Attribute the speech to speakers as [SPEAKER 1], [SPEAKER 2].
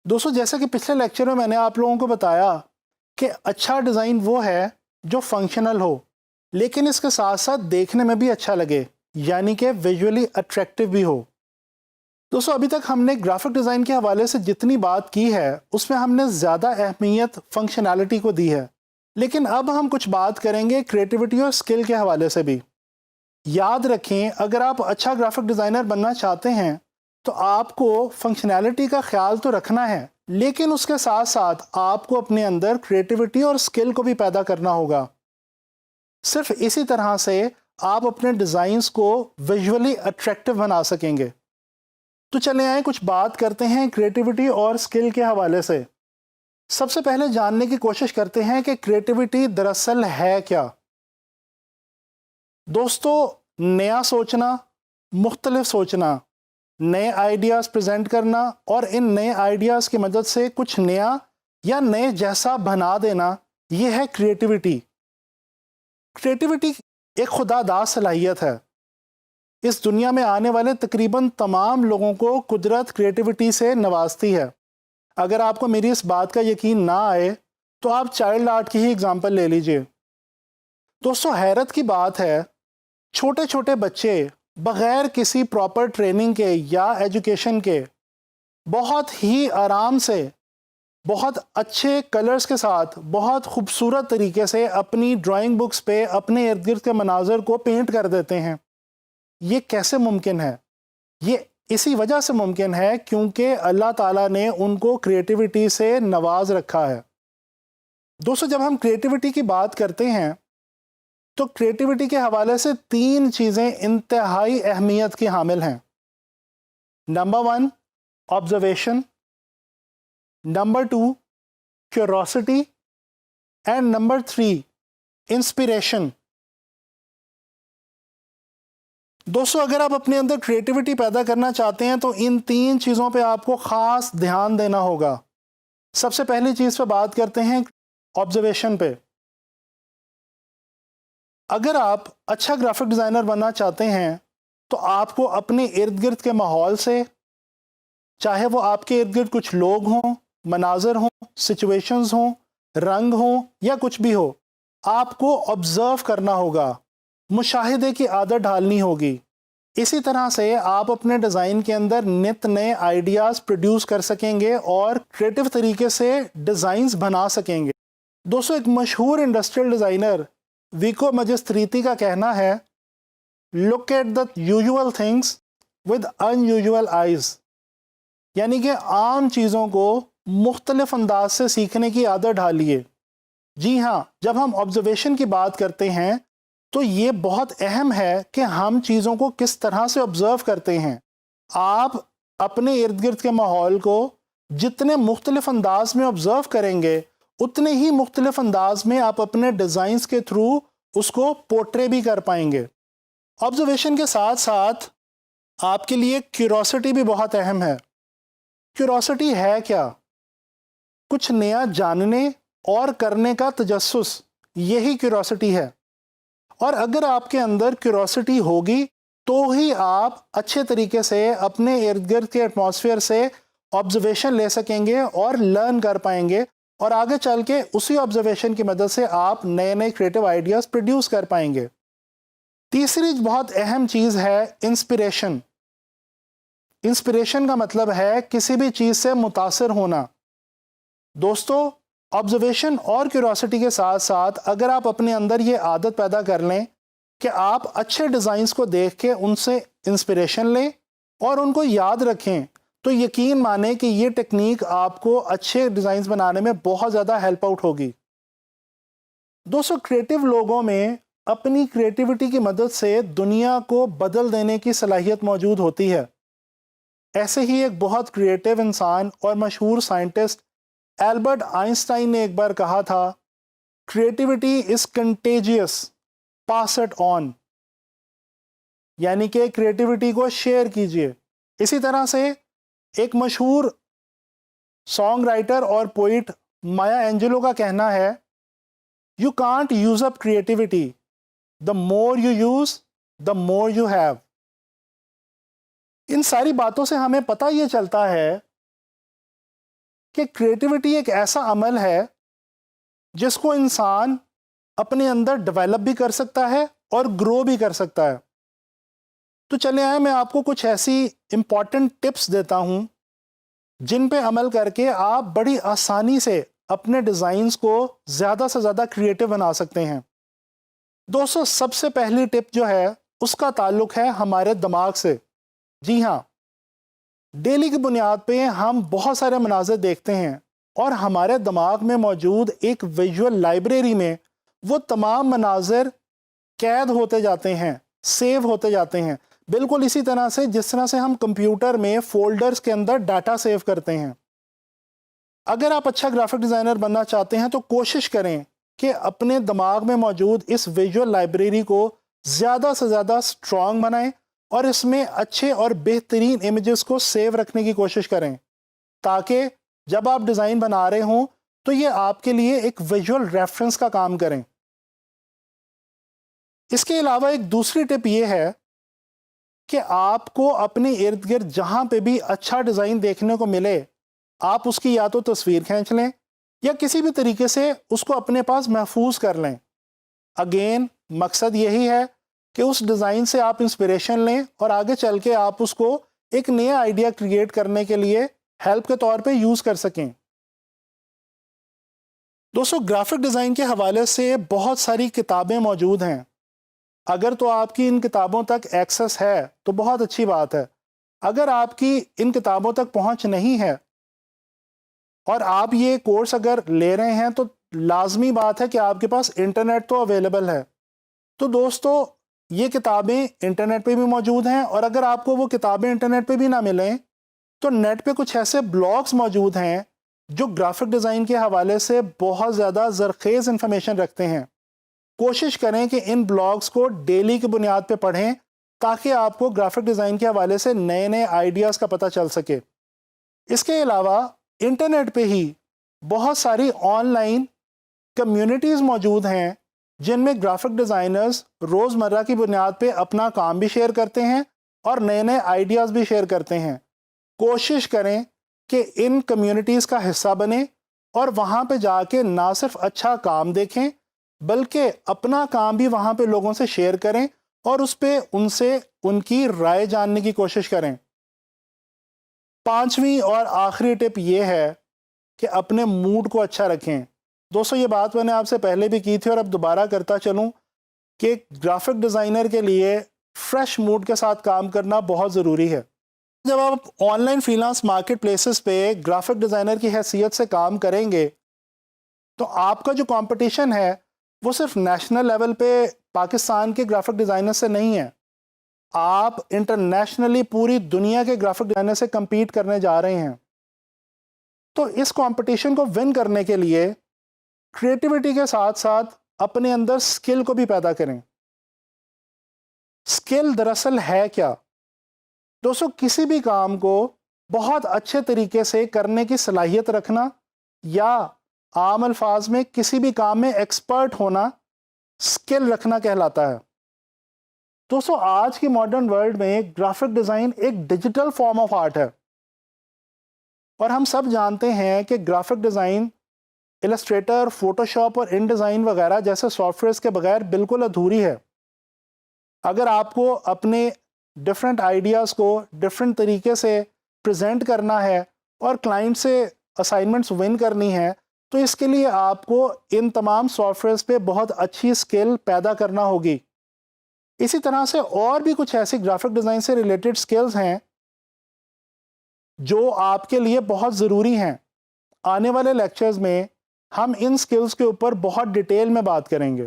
[SPEAKER 1] दोस्तों जैसा कि पिछले लेक्चर में मैंने आप लोगों को बताया कि अच्छा डिज़ाइन वो है जो फंक्शनल हो लेकिन इसके साथ साथ देखने में भी अच्छा लगे, यानी कि विजुअली अट्रैक्टिव भी हो। दोस्तों अभी तक हमने ग्राफिक डिज़ाइन के हवाले से जितनी बात की है उसमें हमने ज़्यादा अहमियत फंक्शनैलिटी को दी है, लेकिन अब हम कुछ बात करेंगे क्रिएटिविटी और स्किल के हवाले से भी। याद रखें, अगर आप अच्छा ग्राफिक डिज़ाइनर बनना चाहते हैं तो आपको फंक्शनैलिटी का ख्याल तो रखना है, लेकिन उसके साथ साथ आपको अपने अंदर क्रिएटिविटी और स्किल को भी पैदा करना होगा। सिर्फ इसी तरह से आप अपने डिज़ाइंस को विजुअली अट्रैक्टिव बना सकेंगे। तो चले आए कुछ बात करते हैं क्रिएटिविटी और स्किल के हवाले से। सबसे पहले जानने की कोशिश करते हैं कि क्रिएटिविटी दरअसल है क्या। दोस्तों, नया सोचना, मुख्तलिफ सोचना, नए आइडियाज़ प्रेजेंट करना और इन नए आइडियाज़ की मदद से कुछ नया या नए जैसा बना देना, ये है क्रिएटिविटी। क्रिएटिविटी एक खुदादाद सलाहियत है। इस दुनिया में आने वाले तकरीबन तमाम लोगों को कुदरत क्रिएटिविटी से नवाजती है। अगर आपको मेरी इस बात का यकीन ना आए तो आप चाइल्ड आर्ट की ही एग्जाम्पल ले लीजिए। दोस्तों हैरत की बात है, छोटे छोटे बच्चे बग़ैर किसी प्रॉपर ट्रेनिंग के या एजुकेशन के बहुत ही आराम से, बहुत अच्छे कलर्स के साथ, बहुत खूबसूरत तरीके से अपनी ड्राइंग बुक्स पे अपने इर्द गिर्द के मनाज़र को पेंट कर देते हैं। ये कैसे मुमकिन है? ये इसी वजह से मुमकिन है क्योंकि अल्लाह ताला ने उनको क्रिएटिविटी से नवाज रखा है। दोस्तों जब हम क्रिएटिविटी की बात करते हैं तो क्रिएटिविटी के हवाले से तीन चीज़ें इंतहाई अहमियत की हामिल हैं। Number 1 observation, number 2 curiosity and number 3 inspiration. दोस्तों अगर आप अपने अंदर क्रिएटिविटी पैदा करना चाहते हैं तो इन तीन चीज़ों पे आपको ख़ास ध्यान देना होगा। सबसे पहली चीज़ पे बात करते हैं ऑब्जर्वेशन पे। अगर आप अच्छा ग्राफिक डिज़ाइनर बनना चाहते हैं तो आपको अपने इर्द गिर्द के माहौल से, चाहे वो आपके इर्द गिर्द कुछ लोग हों, मनाज़र हों, सिचुएशंस हों, रंग हों या कुछ भी हो, आपको ऑब्ज़र्व करना होगा, मुशाहिदे की आदत डालनी होगी। इसी तरह से आप अपने डिज़ाइन के अंदर नित नए आइडियाज़ प्रोड्यूस कर सकेंगे और क्रिएटिव तरीके से डिज़ाइंस बना सकेंगे। दोस्तों एक मशहूर इंडस्ट्रियल डिज़ाइनर विको मजिस्ट्रीती का कहना है, look at the usual things with unusual eyes, यानी कि आम चीज़ों को मुख्तलिफ अंदाज से सीखने की आदत डालिए। जी हाँ, जब हम ऑब्जर्वेशन की बात करते हैं तो ये बहुत अहम है कि हम चीज़ों को किस तरह से ऑब्ज़र्व करते हैं। आप अपने इर्द गिर्द के माहौल को जितने मुख्तलिफ अंदाज में ऑब्ज़र्व करेंगे उतने ही मुख्तलिफ अंदाज में आप अपने डिज़ाइंस के थ्रू उसको पोर्ट्रे भी कर पाएंगे। ऑब्जर्वेशन के साथ साथ आपके लिए क्यूरोसिटी भी बहुत अहम है। क्यूरोसिटी है क्या? कुछ नया जानने और करने का तजस्सुस, यही क्यूरोसिटी है। और अगर आपके अंदर क्यूरोसिटी होगी तो ही आप अच्छे तरीके से अपने इर्द गिर्द के एटमॉस्फेयर से ऑब्जर्वेशन ले सकेंगे और लर्न कर पाएंगे और आगे चल के उसी ऑब्जर्वेशन की मदद से आप नए नए क्रिएटिव आइडियाज़ प्रोड्यूस कर पाएंगे। तीसरी बहुत अहम चीज़ है इंस्पिरेशन। इंस्पिरेशन का मतलब है किसी भी चीज़ से मुतासिर होना। दोस्तों ऑब्जर्वेशन और क्यूरोसिटी के साथ साथ अगर आप अपने अंदर ये आदत पैदा कर लें कि आप अच्छे डिज़ाइंस को देख के उनसे इंस्पिरेशन लें और उनको याद रखें, तो यकीन माने कि ये टेक्निक आपको अच्छे डिज़ाइंस बनाने में बहुत ज़्यादा हेल्प आउट होगी। दोस्तों क्रिएटिव लोगों में अपनी क्रिएटिविटी की मदद से दुनिया को बदल देने की सलाहियत मौजूद होती है। ऐसे ही एक बहुत क्रिएटिव इंसान और मशहूर साइंटिस्ट एल्बर्ट आइंस्टाइन ने एक बार कहा था, creativity is contagious, pass it on, यानी कि क्रिएटिविटी को शेयर कीजिए। इसी तरह से एक मशहूर सॉन्ग राइटर और पोइट माया एंजेलो का कहना है, you can't use up creativity, the more you use the more you have. इन सारी बातों से हमें पता ये चलता है کہ کریٹیوٹی ایک ایسا عمل ہے جس کو انسان اپنے اندر ڈیولپ بھی کر سکتا ہے اور گرو بھی کر سکتا ہے. تو چلے آئے میں آپ کو کچھ ایسی امپورٹنٹ ٹپس دیتا ہوں جن پہ عمل کر کے آپ بڑی آسانی سے اپنے ڈیزائنز کو زیادہ سے زیادہ کریٹو بنا سکتے ہیں. دوستو سب سے پہلی ٹپ جو ہے اس کا تعلق ہے ہمارے دماغ سے. جی ہاں، ڈیلی کی بنیاد پہ ہم بہت سارے مناظر دیکھتے ہیں اور ہمارے دماغ میں موجود ایک ویژول لائبریری میں وہ تمام مناظر قید ہوتے جاتے ہیں، سیو ہوتے جاتے ہیں، بالکل اسی طرح سے جس طرح سے ہم کمپیوٹر میں فولڈرز کے اندر ڈاٹا سیو کرتے ہیں. اگر آپ اچھا گرافک ڈیزائنر بننا چاہتے ہیں تو کوشش کریں کہ اپنے دماغ میں موجود اس ویژول لائبریری کو زیادہ سے زیادہ سٹرونگ بنائیں اور اس میں اچھے اور بہترین امیجز کو سیو رکھنے کی کوشش کریں تاکہ جب آپ ڈیزائن بنا رہے ہوں تو یہ آپ کے لیے ایک ویژول ریفرنس کا کام کریں. اس کے علاوہ ایک دوسری ٹپ یہ ہے کہ آپ کو اپنے ارد گرد جہاں پہ بھی اچھا ڈیزائن دیکھنے کو ملے آپ اس کی یا تو تصویر کھینچ لیں یا کسی بھی طریقے سے اس کو اپنے پاس محفوظ کر لیں. اگین مقصد یہی ہے کہ اس ڈیزائن سے آپ انسپریشن لیں اور آگے چل کے آپ اس کو ایک نیا آئیڈیا کریٹ کرنے کے لیے ہیلپ کے طور پہ یوز کر سکیں. دوستو گرافک ڈیزائن کے حوالے سے بہت ساری کتابیں موجود ہیں. اگر تو آپ کی ان کتابوں تک ایکسس ہے تو بہت اچھی بات ہے. اگر آپ کی ان کتابوں تک پہنچ نہیں ہے اور آپ یہ کورس اگر لے رہے ہیں تو لازمی بات ہے کہ آپ کے پاس انٹرنیٹ تو اویلیبل ہے. تو دوستو یہ کتابیں انٹرنیٹ پہ بھی موجود ہیں اور اگر آپ کو وہ کتابیں انٹرنیٹ پہ بھی نہ ملیں تو نیٹ پہ کچھ ایسے بلاگز موجود ہیں جو گرافک ڈیزائن کے حوالے سے بہت زیادہ زرخیز انفارمیشن رکھتے ہیں. کوشش کریں کہ ان بلاگز کو ڈیلی کی بنیاد پہ پڑھیں تاکہ آپ کو گرافک ڈیزائن کے حوالے سے نئے نئے آئیڈیاز کا پتہ چل سکے. اس کے علاوہ انٹرنیٹ پہ ہی بہت ساری آن لائن کمیونٹیز موجود ہیں جن میں گرافک ڈیزائنرز روزمرہ کی بنیاد پہ اپنا کام بھی شیئر کرتے ہیں اور نئے نئے آئیڈیاز بھی شیئر کرتے ہیں. کوشش کریں کہ ان کمیونٹیز کا حصہ بنیں اور وہاں پہ جا کے نہ صرف اچھا کام دیکھیں بلکہ اپنا کام بھی وہاں پہ لوگوں سے شیئر کریں اور اس پہ ان سے ان کی رائے جاننے کی کوشش کریں. پانچویں اور آخری ٹپ یہ ہے کہ اپنے موڈ کو اچھا رکھیں. دوستو یہ بات میں نے آپ سے پہلے بھی کی تھی اور اب دوبارہ کرتا چلوں کہ گرافک ڈیزائنر کے لیے فریش موڈ کے ساتھ کام کرنا بہت ضروری ہے. جب آپ on line freelance market places پہ گرافک ڈیزائنر کی حیثیت سے کام کریں گے تو آپ کا جو کمپٹیشن ہے وہ صرف نیشنل لیول پہ پاکستان کے گرافک ڈیزائنر سے نہیں ہے. آپ انٹرنیشنلی پوری دنیا کے گرافک ڈیزائنر سے کمپیٹ کرنے جا رہے ہیں. تو اس کمپٹیشن کو ون کرنے کے لیے کریٹیوٹی کے ساتھ ساتھ اپنے اندر سکل کو بھی پیدا کریں. سکل دراصل ہے کیا؟ دوستو کسی بھی کام کو بہت اچھے طریقے سے کرنے کی صلاحیت رکھنا یا عام الفاظ میں کسی بھی کام میں ایکسپرٹ ہونا سکل رکھنا کہلاتا ہے. دوستو آج کی ماڈرن ورلڈ میں گرافک ڈیزائن ایک ڈیجیٹل فارم آف آرٹ ہے اور ہم سب جانتے ہیں کہ graphic design illustrator, photo shop اور ان ڈیزائن وغیرہ جیسے سافٹ ویئرز کے بغیر بالکل ادھوری ہے. اگر آپ کو اپنے ڈفرینٹ آئیڈیاز کو ڈفرینٹ طریقے سے پریزنٹ کرنا ہے اور کلائنٹ سے اسائنمنٹس ون کرنی ہے تو اس کے لیے آپ کو ان تمام سافٹ ویئرز پہ بہت اچھی سکل پیدا کرنا ہوگی. اسی طرح سے اور بھی کچھ ایسی گرافک ڈیزائن سے ریلیٹڈ سکلز ہیں جو آپ کے لیے بہت ضروری ہیں. آنے والے لیکچرز میں ہم ان سکلز کے اوپر بہت ڈیٹیل میں بات کریں گے.